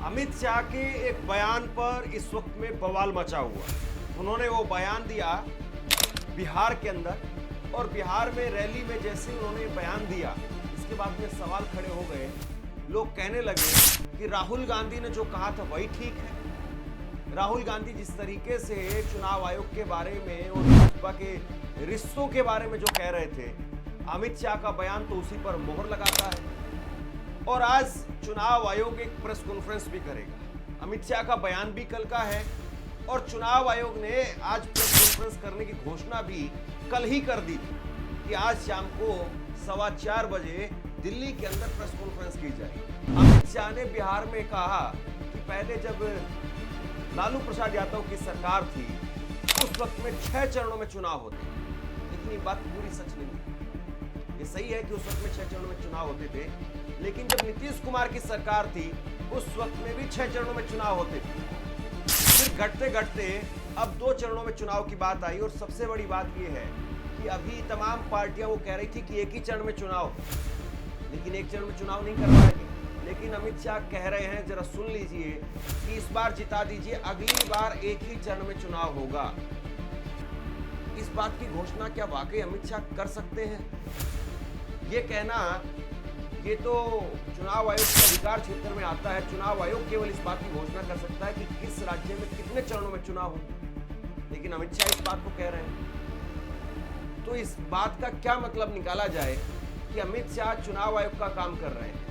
अमित शाह के एक बयान पर इस वक्त में बवाल मचा हुआ। उन्होंने वो बयान दिया बिहार के अंदर, और बिहार में रैली में जैसे उन्होंने बयान दिया, इसके बाद में सवाल खड़े हो गए। लोग कहने लगे कि राहुल गांधी ने जो कहा था वही ठीक है। राहुल गांधी जिस तरीके से चुनाव आयोग के बारे में और भाजपा के रिश्तों के बारे में जो कह रहे थे, अमित शाह का बयान तो उसी पर मोहर लगाता है। और आज चुनाव आयोग एक प्रेस कॉन्फ्रेंस भी करेगा। अमित शाह का बयान भी कल का है और चुनाव आयोग ने आज प्रेस कॉन्फ्रेंस करने की घोषणा भी कल ही कर दी थी कि आज शाम को 4:15 बजे दिल्ली के अंदर प्रेस कॉन्फ्रेंस की जाएगी। अमित शाह ने बिहार में कहा कि पहले जब लालू प्रसाद यादव की सरकार थी उस वक्त में 6 चरणों में चुनाव होते, लेकिन ये बात पूरी सच नहीं है। ये सही है कि उस वक्त में 6 चरणों में चुनाव होते थे, लेकिन जब नीतीश कुमार की सरकार थी उस वक्त में भी 6 चरणों में चुनाव होते थे। फिर घटते घटते अब 2 चरणों में चुनाव की बात आई। और सबसे बड़ी बात यह है कि अभी तमाम पार्टियां वो कह रही थी कि एक ही चरण में चुनाव, लेकिन एक चरण में चुनाव नहीं करवाएंगे। लेकिन अमित शाह कह रहे हैं, जरा सुन लीजिए, कि इस बार जिता दीजिए, अगली बार एक ही चरण में चुनाव होगा। इस बात की घोषणा क्या वाकई अमित शाह कर सकते हैं? ये कहना, ये तो चुनाव आयोग के अधिकार क्षेत्र में आता है। चुनाव आयोग केवल इस बात की घोषणा कर सकता है कि किस राज्य में कितने चरणों में चुनाव हो, लेकिन अमित शाह इस बात को कह रहे हैं। तो इस बात का क्या मतलब निकाला जाए कि अमित शाह चुनाव आयोग का काम कर रहे हैं?